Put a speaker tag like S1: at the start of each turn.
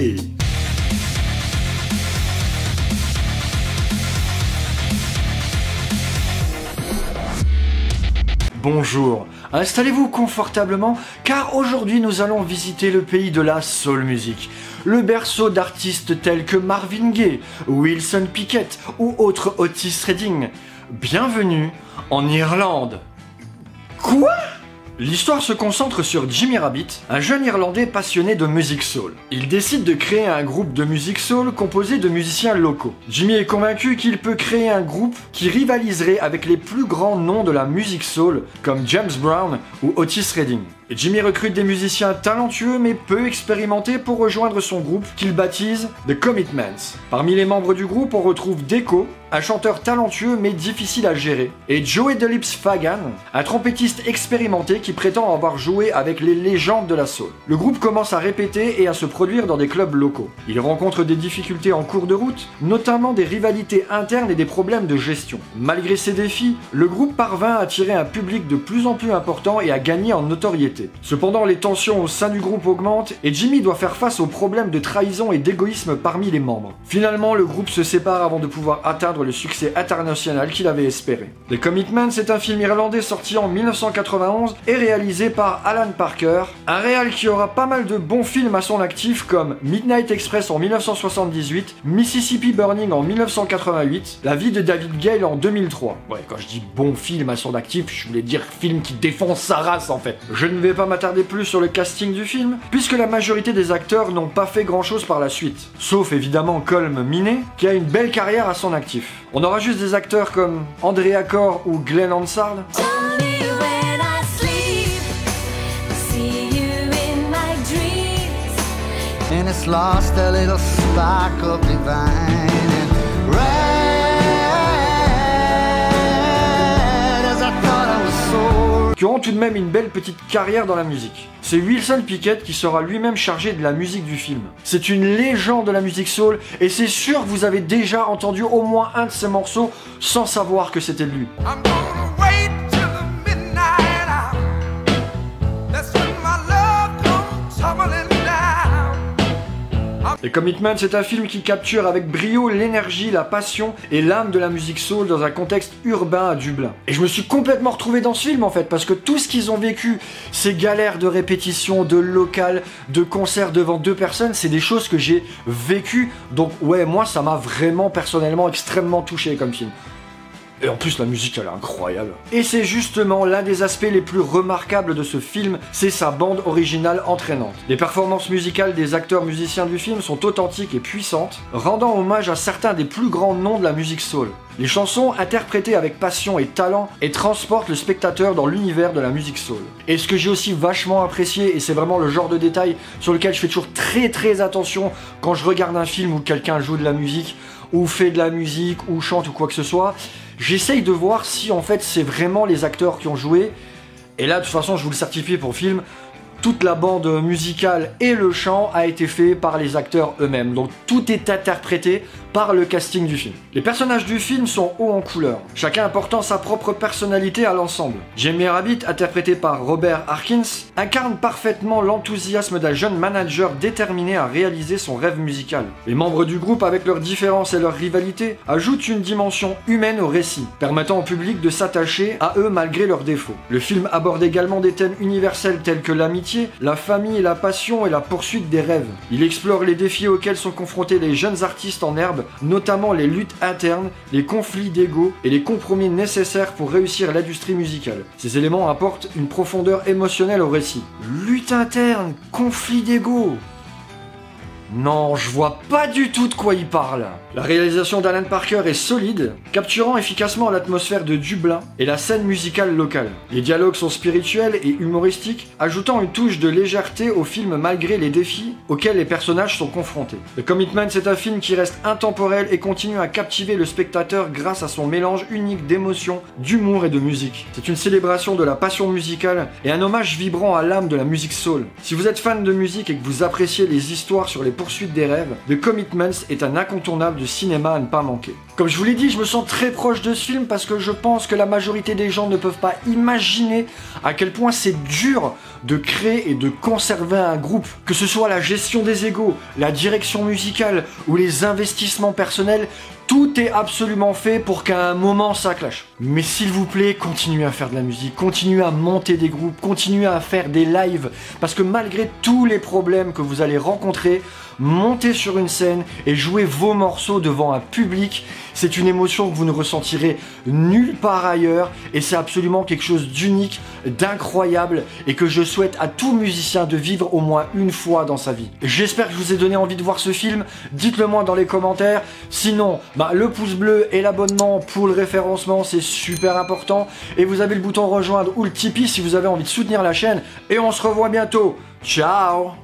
S1: Hey! Bonjour, installez-vous confortablement car aujourd'hui nous allons visiter le pays de la soul music, le berceau d'artistes tels que Marvin Gaye, Wilson Pickett ou autres Otis Redding. Bienvenue en Irlande. Quoi ? L'histoire se concentre sur Jimmy Rabbit, un jeune Irlandais passionné de musique soul. Il décide de créer un groupe de musique soul composé de musiciens locaux. Jimmy est convaincu qu'il peut créer un groupe qui rivaliserait avec les plus grands noms de la musique soul comme James Brown ou Otis Redding. Et Jimmy recrute des musiciens talentueux mais peu expérimentés pour rejoindre son groupe qu'il baptise The Commitments. Parmi les membres du groupe, on retrouve Deco, un chanteur talentueux mais difficile à gérer, et Joey The Lips Fagan, un trompettiste expérimenté qui prétend avoir joué avec les légendes de la soul. Le groupe commence à répéter et à se produire dans des clubs locaux. Il rencontre des difficultés en cours de route, notamment des rivalités internes et des problèmes de gestion. Malgré ces défis, le groupe parvint à attirer un public de plus en plus important et à gagner en notoriété. Cependant, les tensions au sein du groupe augmentent et Jimmy doit faire face aux problèmes de trahison et d'égoïsme parmi les membres. Finalement, le groupe se sépare avant de pouvoir atteindre le succès international qu'il avait espéré. The Commitments est un film irlandais sorti en 1991 et réalisé par Alan Parker, un réal qui aura pas mal de bons films à son actif comme Midnight Express en 1978, Mississippi Burning en 1988, La vie de David Gale en 2003. Ouais, quand je dis bon film à son actif, je voulais dire film qui défonce sa race en fait. Je ne vais pas m'attarder plus sur le casting du film, puisque la majorité des acteurs n'ont pas fait grand chose par la suite. Sauf évidemment Colm Meaney, qui a une belle carrière à son actif. On aura juste des acteurs comme Andrea Corr ou Glenn Hansard.
S2: And it's lost a little spark of divine and red as I thought I was sold.
S1: Qui auront tout de même une belle petite carrière dans la musique. C'est Wilson Pickett qui sera lui-même chargé de la musique du film. C'est une légende de la musique soul et c'est sûr que vous avez déjà entendu au moins un de ses morceaux sans savoir que c'était de lui. The Commitments c'est un film qui capture avec brio l'énergie, la passion et l'âme de la musique soul dans un contexte urbain à Dublin. Et je me suis complètement retrouvé dans ce film en fait, parce que tout ce qu'ils ont vécu, ces galères de répétition, de local, de concerts devant 2 personnes, c'est des choses que j'ai vécues. Donc ouais, moi ça m'a vraiment personnellement extrêmement touché comme film. Et en plus la musique elle est incroyable. Et c'est justement l'un des aspects les plus remarquables de ce film, c'est sa bande originale entraînante. Les performances musicales des acteurs musiciens du film sont authentiques et puissantes, rendant hommage à certains des plus grands noms de la musique soul. Les chansons, interprétées avec passion et talent, et transportent le spectateur dans l'univers de la musique soul. Et ce que j'ai aussi vachement apprécié, et c'est vraiment le genre de détail sur lequel je fais toujours très attention quand je regarde un film où quelqu'un joue de la musique, ou fait de la musique, ou chante ou quoi que ce soit, j'essaye de voir si en fait c'est vraiment les acteurs qui ont joué. Et là de toute façon je vous le certifie pour le film, toute la bande musicale et le chant a été fait par les acteurs eux-mêmes. Donc tout est interprété par le casting du film. Les personnages du film sont hauts en couleur, chacun apportant sa propre personnalité à l'ensemble. Jimmy Rabbit, interprété par Robert Harkins, incarne parfaitement l'enthousiasme d'un jeune manager déterminé à réaliser son rêve musical. Les membres du groupe, avec leurs différences et leurs rivalités, ajoutent une dimension humaine au récit, permettant au public de s'attacher à eux malgré leurs défauts. Le film aborde également des thèmes universels tels que l'amitié, la famille, la passion et la poursuite des rêves. Il explore les défis auxquels sont confrontés les jeunes artistes en herbe, notamment les luttes internes, les conflits d'ego et les compromis nécessaires pour réussir l'industrie musicale. Ces éléments apportent une profondeur émotionnelle au récit. Lutte interne, conflit d'ego. Non, je vois pas du tout de quoi il parle. La réalisation d'Alan Parker est solide, capturant efficacement l'atmosphère de Dublin et la scène musicale locale. Les dialogues sont spirituels et humoristiques, ajoutant une touche de légèreté au film malgré les défis auxquels les personnages sont confrontés. The Commitment, c'est un film qui reste intemporel et continue à captiver le spectateur grâce à son mélange unique d'émotions, d'humour et de musique. C'est une célébration de la passion musicale et un hommage vibrant à l'âme de la musique soul. Si vous êtes fan de musique et que vous appréciez les histoires sur les poursuite des rêves, The Commitments est un incontournable de cinéma à ne pas manquer. Comme je vous l'ai dit, je me sens très proche de ce film parce que je pense que la majorité des gens ne peuvent pas imaginer à quel point c'est dur de créer et de conserver un groupe. Que ce soit la gestion des égos, la direction musicale ou les investissements personnels, tout est absolument fait pour qu'à un moment ça clash. Mais s'il vous plaît, continuez à faire de la musique, continuez à monter des groupes, continuez à faire des lives, parce que malgré tous les problèmes que vous allez rencontrer, monter sur une scène et jouer vos morceaux devant un public, c'est une émotion que vous ne ressentirez nulle part ailleurs et c'est absolument quelque chose d'unique, d'incroyable et que je souhaite à tout musicien de vivre au moins une fois dans sa vie. J'espère que je vous ai donné envie de voir ce film, dites-le moi dans les commentaires, sinon le pouce bleu et l'abonnement pour le référencement c'est super important et vous avez le bouton rejoindre ou le Tipeee si vous avez envie de soutenir la chaîne et on se revoit bientôt, ciao.